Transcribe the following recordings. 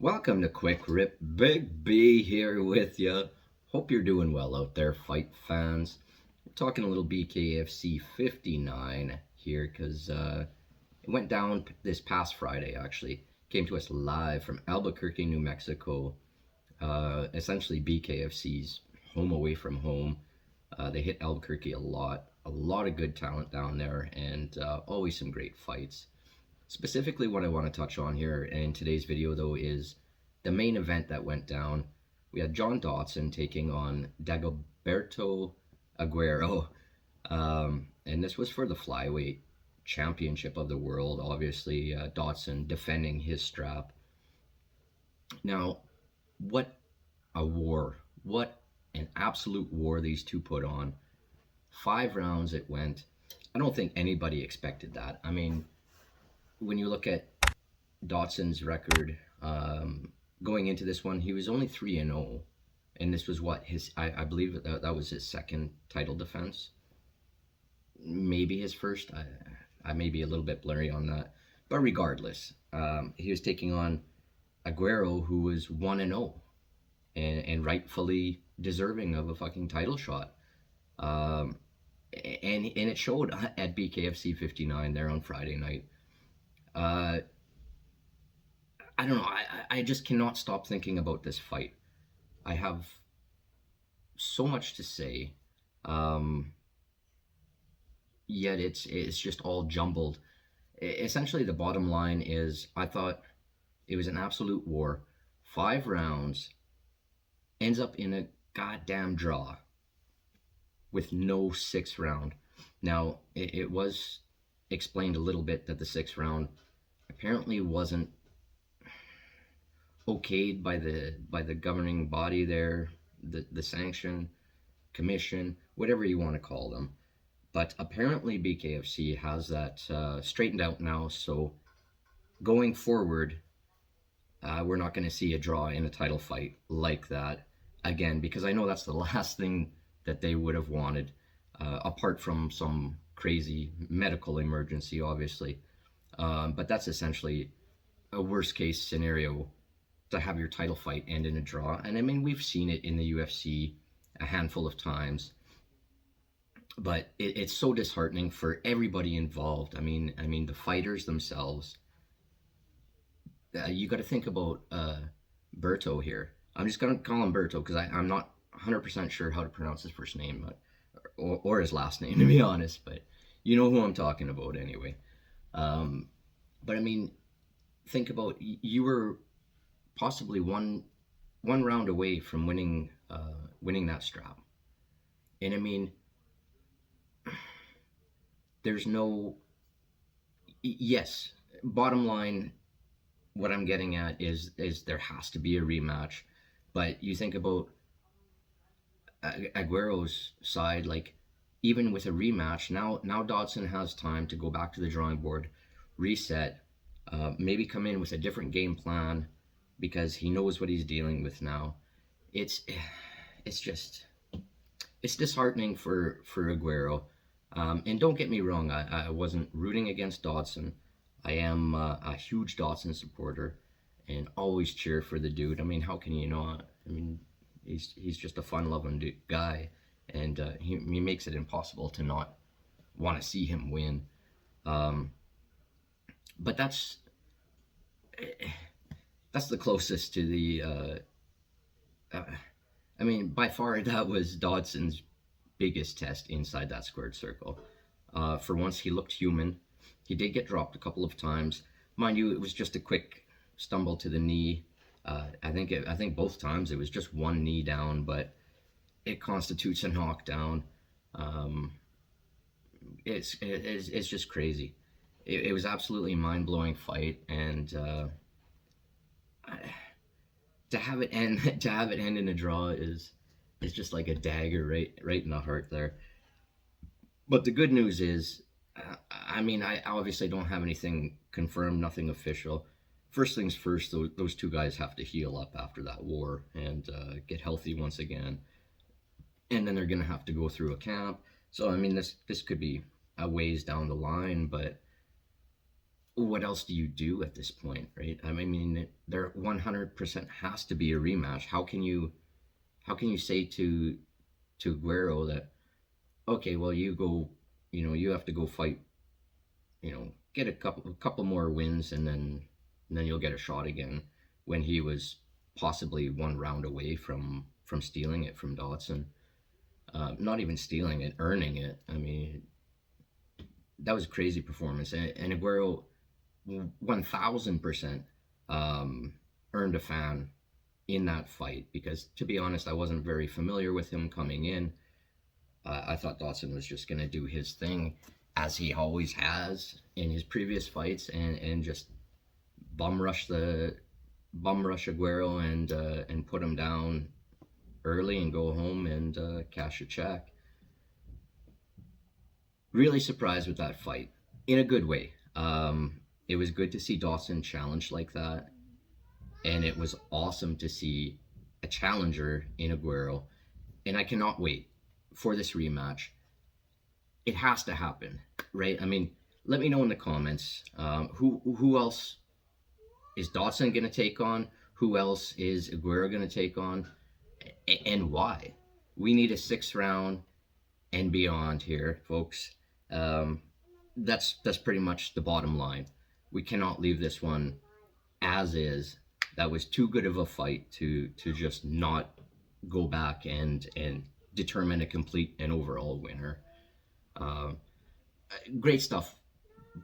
Welcome to Quick Rip. Big B here with you. Hope you're doing well out there, fight fans. We're talking a little BKFC 59 here because it went down this past Friday, actually. Came to us live from Albuquerque, New Mexico. Essentially, BKFC's home away from home. They hit Albuquerque a lot of good talent down there, and always some great fights. Specifically, what I want to touch on here in today's video, though, is the main event that went down. We had John Dodson taking on Dagoberto Aguero, and this was for the flyweight championship of the world. Obviously, Dodson defending his strap. Now, what a war! What an absolute war these two put on. 5 rounds it went. I don't think anybody expected that. I mean, when you look at Dodson's record going into this one, he was only 3-0, and this was what his I believe that was his second title defense, maybe his first. I may be a little bit blurry on that, but regardless, he was taking on Aguero, who was 1-0 and rightfully deserving of a fucking title shot. And it showed at BKFC 59 there on Friday night. I don't know. I just cannot stop thinking about this fight. I have so much to say, yet it's just all jumbled. Essentially, the bottom line is I thought it was an absolute war. 5 rounds ends up in a goddamn draw with no sixth round. Now, it was explained a little bit that the sixth round apparently wasn't okayed by the governing body there, the sanction commission, whatever you want to call them. But apparently BKFC has that straightened out now. So going forward, we're not going to see a draw in a title fight like that again, because I know that's the last thing that they would have wanted, apart from some crazy medical emergency, obviously. But that's essentially a worst case scenario, to have your title fight end in a draw. And I mean, we've seen it in the UFC a handful of times, but it's so disheartening for everybody involved. I mean the fighters themselves. You got to think about Berto here. I'm just gonna call him Berto because I'm not 100% sure how to pronounce his first name, but or his last name, to be honest. But you know who I'm talking about anyway. But I mean, think about, you were possibly one round away from winning that strap, and I mean, there's no, yes. Bottom line, what I'm getting at is there has to be a rematch, but you think about Aguero's side, like, even with a rematch, now Dodson has time to go back to the drawing board, reset, maybe come in with a different game plan because he knows what he's dealing with now. It's it's just it's disheartening for Aguero. And don't get me wrong, I wasn't rooting against Dodson. I am a huge Dodson supporter and always cheer for the dude. I mean, how can you not? I mean, he's just a fun-loving guy, and he makes it impossible to not want to see him win. Um, but that's the closest to the. I mean, by far that was Dodson's biggest test inside that squared circle. For once, he looked human. He did get dropped a couple of times, mind you. It was just a quick stumble to the knee. I think both times it was just one knee down, but it constitutes a knockdown. Um, it's just crazy. It was absolutely mind blowing fight, and to have it end to have it end in a draw is just like a dagger right in the heart there. But the good news is, I mean, I obviously don't have anything confirmed, nothing official. First things first, those two guys have to heal up after that war and get healthy once again, and then they're gonna have to go through a camp. So I mean, this could be a ways down the line, but what else do you do at this point, right? I mean, there 100% has to be a rematch. How can you say to Guerrero that, okay, well, you go, you have to go fight, get a couple more wins, and then you'll get a shot again, when he was possibly one round away from stealing it from Dodson. Not even stealing it, earning it. I mean, that was a crazy performance, and Aguero 1000% earned a fan in that fight, because to be honest, I wasn't very familiar with him coming in. I thought Dodson was just going to do his thing, as he always has in his previous fights, and just bum rush Aguero, and put him down early and go home and cash a check. Really surprised with that fight, in a good way. It was good to see Dawson challenged like that, and it was awesome to see a challenger in Aguero. And I cannot wait for this rematch. It has to happen, right? I mean, let me know in the comments, who else is Dawson going to take on? Who else is Aguero going to take on? And why? We need a 6th round and beyond here, folks. That's pretty much the bottom line. We cannot leave this one as is. That was too good of a fight to just not go back and determine a complete and overall winner. Great stuff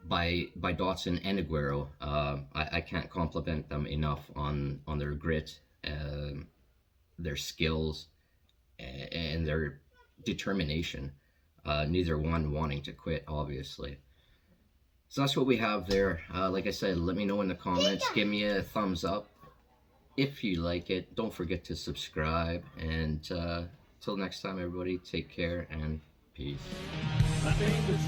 by Dodson and Aguero. I can't compliment them enough on their grit, their skills, and their determination. Neither one wanting to quit, obviously. So that's what we have there. Like I said, let me know in the comments. Give me a thumbs up if you like it. Don't forget to subscribe. And till next time, everybody, take care and peace. I think the